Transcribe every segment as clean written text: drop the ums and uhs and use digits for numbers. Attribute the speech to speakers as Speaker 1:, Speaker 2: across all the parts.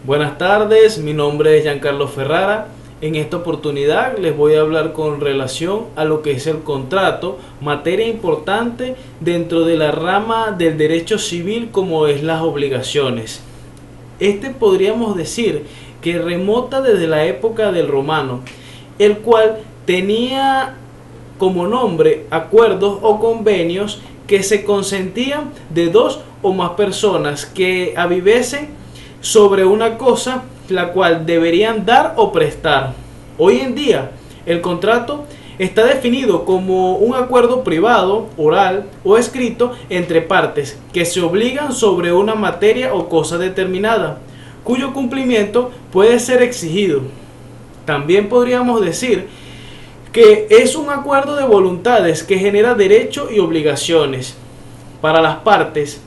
Speaker 1: Buenas tardes, mi nombre es Giancarlo Ferrara. En esta oportunidad les voy a hablar con relación a lo que es el contrato, materia importante dentro de la rama del derecho civil como es las obligaciones. Podríamos decir que remota desde la época del romano, el cual tenía como nombre acuerdos o convenios que se consentían de dos o más personas que avivesen sobre una cosa la cual deberían dar o prestar. Hoy en día el contrato está definido como un acuerdo privado, oral o escrito entre partes que se obligan sobre una materia o cosa determinada, cuyo cumplimiento puede ser exigido. También podríamos decir que es un acuerdo de voluntades que genera derechos y obligaciones para las partes.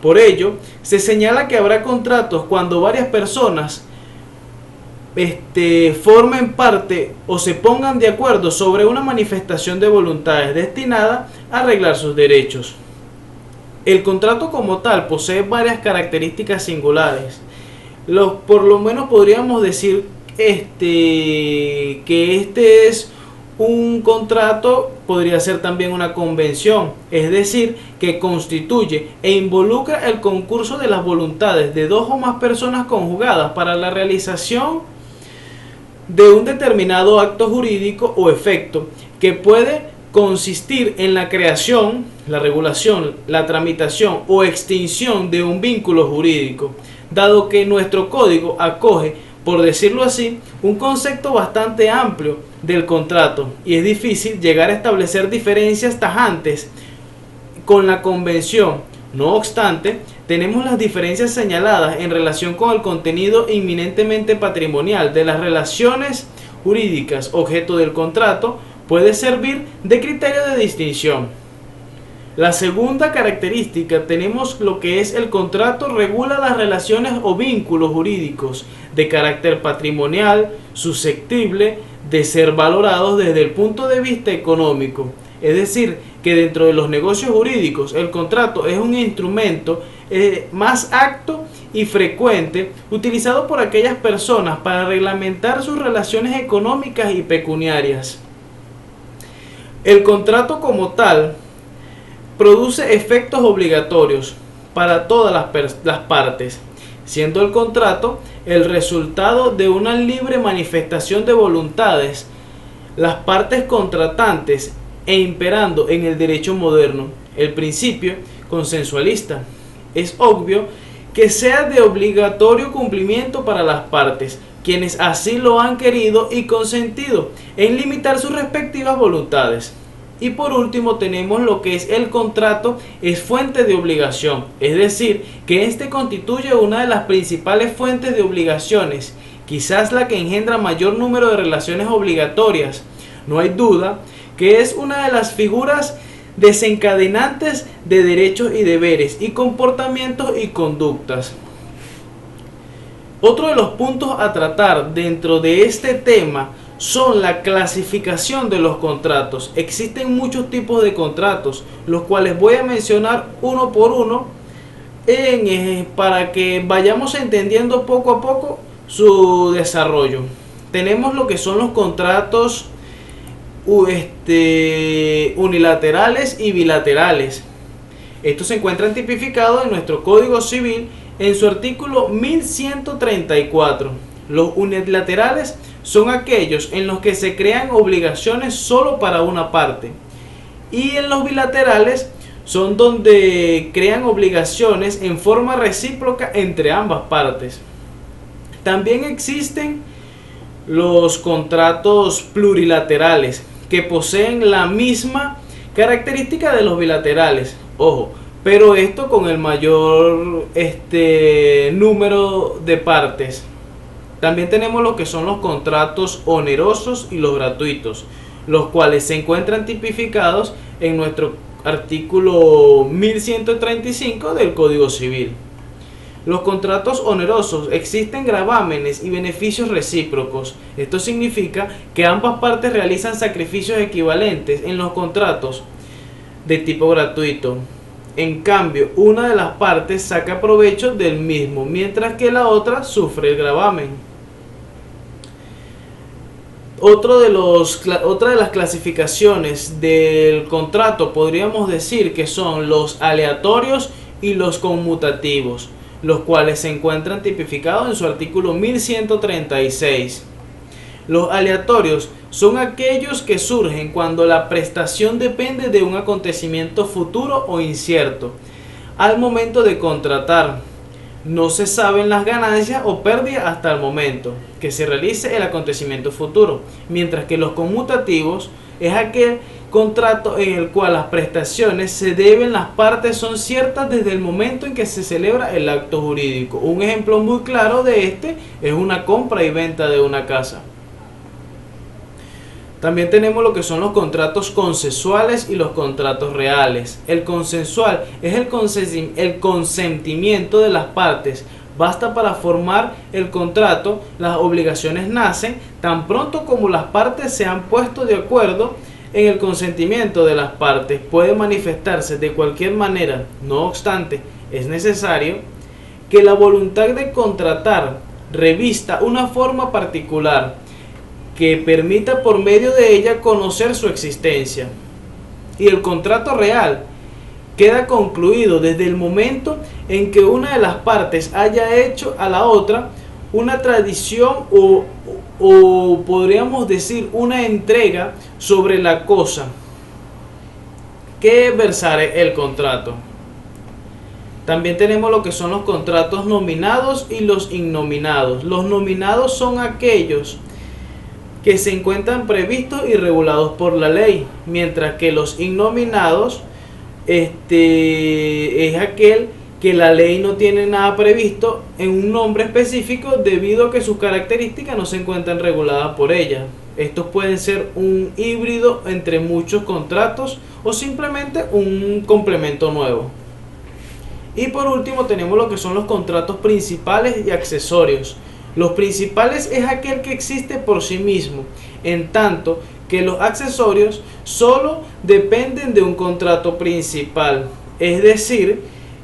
Speaker 1: Por ello, se señala que habrá contratos cuando varias personas formen parte o se pongan de acuerdo sobre una manifestación de voluntades destinada a arreglar sus derechos. El contrato como tal posee varias características singulares. Por lo menos podríamos decir que este es un contrato, podría ser también una convención, es decir, que constituye e involucra el concurso de las voluntades de dos o más personas conjugadas para la realización de un determinado acto jurídico o efecto, que puede consistir en la creación, la regulación, la tramitación o extinción de un vínculo jurídico, dado que nuestro código acoge, por decirlo así, un concepto bastante amplio del contrato y es difícil llegar a establecer diferencias tajantes con la convención. No obstante, tenemos las diferencias señaladas en relación con el contenido inminentemente patrimonial de las relaciones jurídicas objeto del contrato, puede servir de criterio de distinción. La segunda característica, tenemos lo que es el contrato regula las relaciones o vínculos jurídicos de carácter patrimonial susceptible de ser valorados desde el punto de vista económico. Es decir, que dentro de los negocios jurídicos el contrato es un instrumento más apto y frecuente utilizado por aquellas personas para reglamentar sus relaciones económicas y pecuniarias. El contrato como tal produce efectos obligatorios para todas las partes, siendo el contrato el resultado de una libre manifestación de voluntades, las partes contratantes e imperando en el derecho moderno el principio consensualista. Es obvio que sea de obligatorio cumplimiento para las partes, quienes así lo han querido y consentido, en limitar sus respectivas voluntades. Y por último tenemos lo que es el contrato es fuente de obligación, es decir, que este constituye una de las principales fuentes de obligaciones, quizás la que engendra mayor número de relaciones obligatorias. No hay duda que es una de las figuras desencadenantes de derechos y deberes y comportamientos y conductas. Otro de los puntos a tratar dentro de este tema son la clasificación de los contratos. Existen muchos tipos de contratos, los cuales voy a mencionar uno por uno para que vayamos entendiendo poco a poco su desarrollo. Tenemos lo que son los contratos unilaterales y bilaterales. Estos se encuentran tipificados en nuestro Código Civil en su artículo 1134. Los unilaterales son aquellos en los que se crean obligaciones solo para una parte, y en los bilaterales son donde crean obligaciones en forma recíproca entre ambas partes. También existen los contratos plurilaterales, que poseen la misma característica de los bilaterales, ojo, pero esto con el mayor número de partes. También tenemos lo que son los contratos onerosos y los gratuitos, los cuales se encuentran tipificados en nuestro artículo 1135 del Código Civil. Los contratos onerosos, existen gravámenes y beneficios recíprocos. Esto significa que ambas partes realizan sacrificios equivalentes en los contratos de tipo gratuito. En cambio, una de las partes saca provecho del mismo, mientras que la otra sufre el gravamen. Otra de las clasificaciones del contrato podríamos decir que son los aleatorios y los conmutativos, los cuales se encuentran tipificados en su artículo 1136. Los aleatorios son aquellos que surgen cuando la prestación depende de un acontecimiento futuro o incierto. Al momento de contratar, no se saben las ganancias o pérdidas hasta el momento que se realice el acontecimiento futuro, mientras que los conmutativos es aquel contrato en el cual las prestaciones se deben, las partes son ciertas desde el momento en que se celebra el acto jurídico. Un ejemplo muy claro de este es una compra y venta de una casa. También tenemos lo que son los contratos consensuales y los contratos reales. El consensual es el consentimiento de las partes. Basta para formar el contrato, las obligaciones nacen tan pronto como las partes se han puesto de acuerdo en el consentimiento de las partes. Puede manifestarse de cualquier manera, no obstante, es necesario que la voluntad de contratar revista una forma particular que permita por medio de ella conocer su existencia. Y el contrato real queda concluido desde el momento en que una de las partes haya hecho a la otra una tradición o podríamos decir una entrega sobre la cosa que versare el contrato. También tenemos lo que son los contratos nominados y los innominados. Los nominados son aquellos que se encuentran previstos y regulados por la ley, mientras que los innominados es aquel que la ley no tiene nada previsto en un nombre específico debido a que sus características no se encuentran reguladas por ella. Estos pueden ser un híbrido entre muchos contratos o simplemente un complemento nuevo. Y por último tenemos lo que son los contratos principales y accesorios. Los principales es aquel que existe por sí mismo, en tanto que los accesorios solo dependen de un contrato principal. Es decir,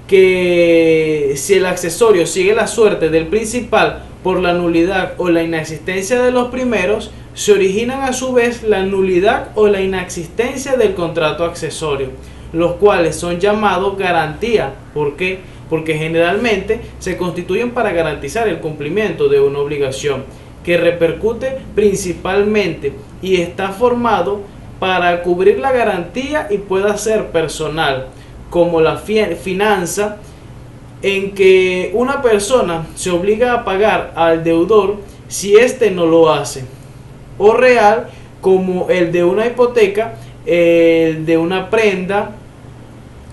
Speaker 1: que si el accesorio sigue la suerte del principal por la nulidad o la inexistencia de los primeros, se originan a su vez la nulidad o la inexistencia del contrato accesorio, los cuales son llamados garantía. ¿Por qué? Porque generalmente se constituyen para garantizar el cumplimiento de una obligación que repercute principalmente y está formado para cubrir la garantía y pueda ser personal, como la finanza, en que una persona se obliga a pagar al deudor si éste no lo hace, o real, como el de una hipoteca, el de una prenda,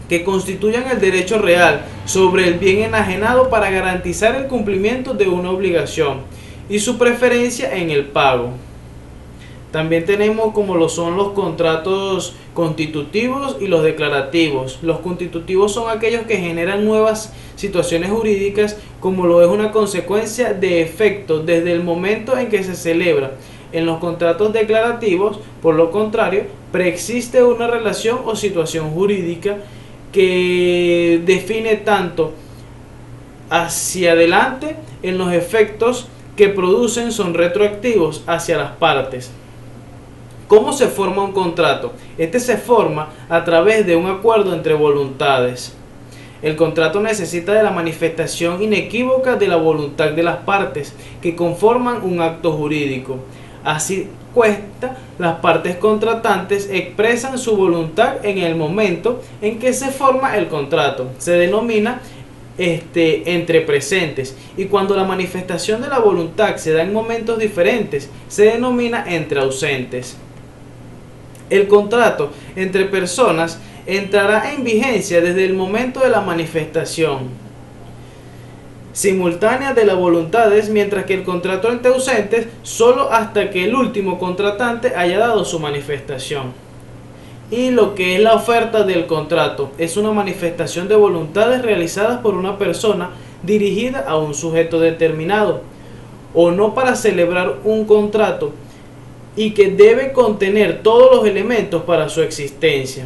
Speaker 1: que constituyan el derecho real sobre el bien enajenado para garantizar el cumplimiento de una obligación y su preferencia en el pago. También tenemos como lo son los contratos constitutivos y los declarativos. Los constitutivos son aquellos que generan nuevas situaciones jurídicas, como lo es una consecuencia de efecto desde el momento en que se celebra. En los contratos declarativos, por lo contrario, preexiste una relación o situación jurídica que define tanto hacia adelante en los efectos que producen son retroactivos hacia las partes. ¿Cómo se forma un contrato? Este se forma a través de un acuerdo entre voluntades. El contrato necesita de la manifestación inequívoca de la voluntad de las partes que conforman un acto jurídico. Así cuesta, las partes contratantes expresan su voluntad en el momento en que se forma el contrato. Se denomina entre presentes, y cuando la manifestación de la voluntad se da en momentos diferentes, se denomina entre ausentes. El contrato entre personas entrará en vigencia desde el momento de la manifestación simultánea de las voluntades, mientras que el contrato entre ausentes solo hasta que el último contratante haya dado su manifestación. Y lo que es la oferta del contrato es una manifestación de voluntades realizadas por una persona dirigida a un sujeto determinado o no para celebrar un contrato, y que debe contener todos los elementos para su existencia.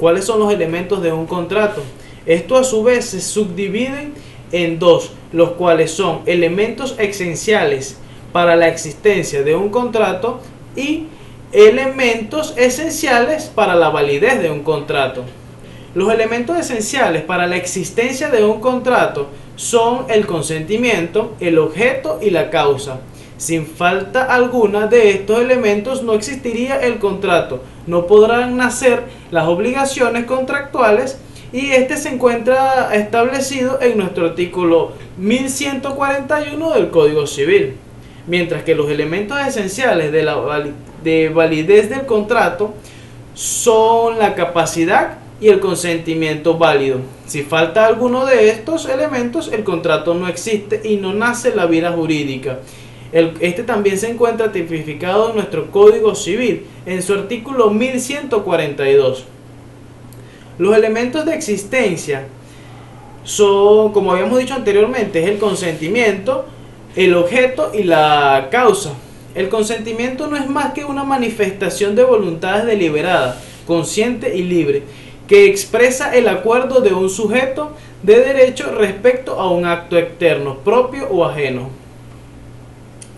Speaker 1: ¿Cuáles son los elementos de un contrato? Esto a su vez se subdividen en dos, los cuales son elementos esenciales para la existencia de un contrato y elementos esenciales para la validez de un contrato. Los elementos esenciales para la existencia de un contrato son el consentimiento, el objeto y la causa. Sin falta alguna de estos elementos no existiría el contrato, no podrán nacer las obligaciones contractuales, y este se encuentra establecido en nuestro artículo 1141 del Código Civil. Mientras que los elementos esenciales de la validez del contrato son la capacidad y el consentimiento válido. Si falta alguno de estos elementos, el contrato no existe y no nace la vida jurídica. Este también se encuentra tipificado en nuestro Código Civil, en su artículo 1142. Los elementos de existencia son, como habíamos dicho anteriormente, es el consentimiento, el objeto y la causa. El consentimiento no es más que una manifestación de voluntades deliberada, consciente y libre, que expresa el acuerdo de un sujeto de derecho respecto a un acto externo, propio o ajeno.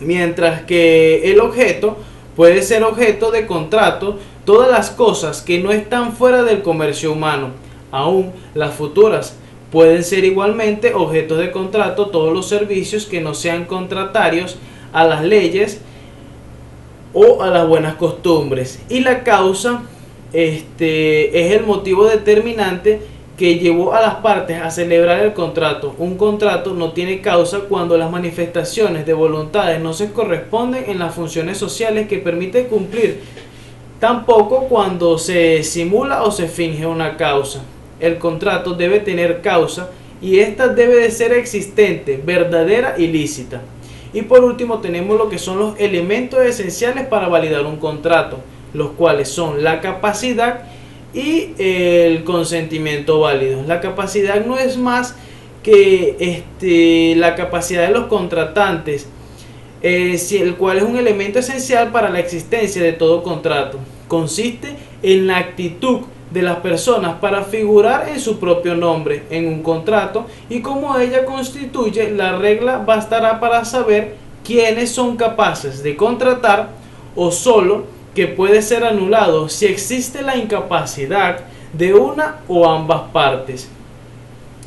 Speaker 1: Mientras que el objeto puede ser objeto de contrato todas las cosas que no están fuera del comercio humano. Aún las futuras pueden ser igualmente objetos de contrato todos los servicios que no sean contratarios a las leyes o a las buenas costumbres. Y la causa es el motivo determinante que llevó a las partes a celebrar el contrato. Un contrato no tiene causa cuando las manifestaciones de voluntades no se corresponden en las funciones sociales que permite cumplir, tampoco cuando se simula o se finge una causa. El contrato debe tener causa y esta debe de ser existente, verdadera y lícita. Y por último tenemos lo que son los elementos esenciales para validar un contrato, los cuales son la capacidad y el consentimiento válido. La capacidad no es más que la capacidad de los contratantes, el cual es un elemento esencial para la existencia de todo contrato. Consiste en la actitud de las personas para figurar en su propio nombre en un contrato, y como ella constituye la regla bastará para saber quiénes son capaces de contratar, o solo que puede ser anulado si existe la incapacidad de una o ambas partes.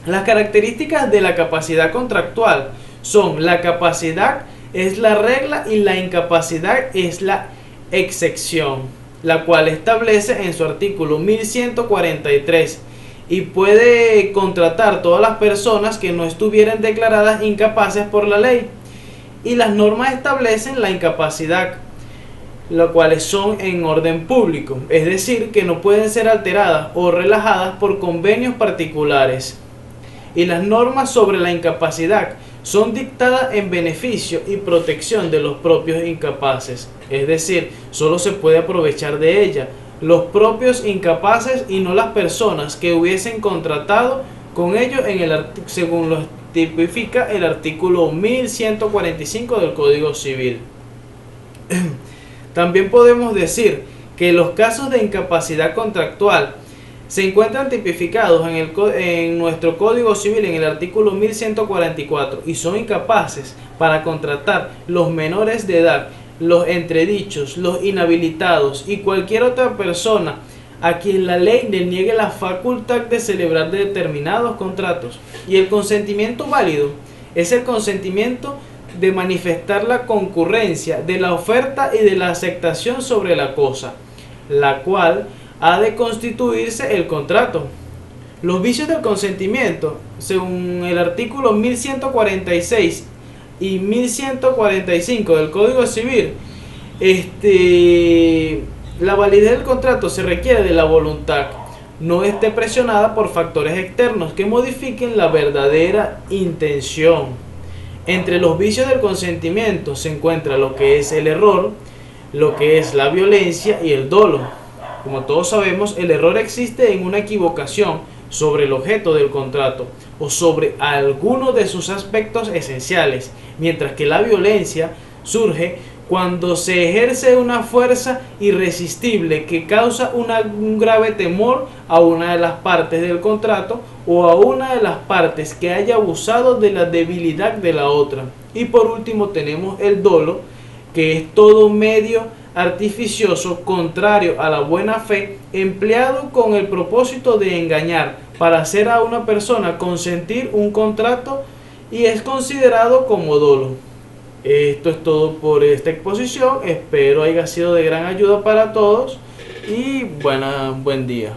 Speaker 1: Las características de la capacidad contractual son: la capacidad es la regla y la incapacidad es la excepción, la cual establece en su artículo 1143, y puede contratar todas las personas que no estuvieran declaradas incapaces por la ley. Y las normas establecen la incapacidad, las cuales son en orden público, es decir, que no pueden ser alteradas o relajadas por convenios particulares. Y las normas sobre la incapacidad son dictadas en beneficio y protección de los propios incapaces, es decir, solo se puede aprovechar de ella los propios incapaces y no las personas que hubiesen contratado con ellos según lo tipifica el artículo 1145 del Código Civil. También podemos decir que los casos de incapacidad contractual se encuentran tipificados en nuestro Código Civil en el artículo 1144 y son incapaces para contratar los menores de edad, los entredichos, los inhabilitados y cualquier otra persona a quien la ley le niegue la facultad de celebrar determinados contratos. Y el consentimiento válido es el consentimiento de manifestar la concurrencia de la oferta y de la aceptación sobre la cosa, la cual ha de constituirse el contrato. Los vicios del consentimiento, según el artículo 1146 y 1145 del Código Civil, la validez del contrato se requiere de la voluntad, no esté presionada por factores externos que modifiquen la verdadera intención. Entre los vicios del consentimiento se encuentra lo que es el error, lo que es la violencia y el dolo. Como todos sabemos, el error existe en una equivocación sobre el objeto del contrato o sobre alguno de sus aspectos esenciales, mientras que la violencia surge cuando se ejerce una fuerza irresistible que causa un grave temor a una de las partes del contrato o a una de las partes que haya abusado de la debilidad de la otra. Y por último tenemos el dolo, que es todo medio artificioso contrario a la buena fe, empleado con el propósito de engañar para hacer a una persona consentir un contrato, y es considerado como dolo. Esto es todo por esta exposición, espero haya sido de gran ayuda para todos y buen día.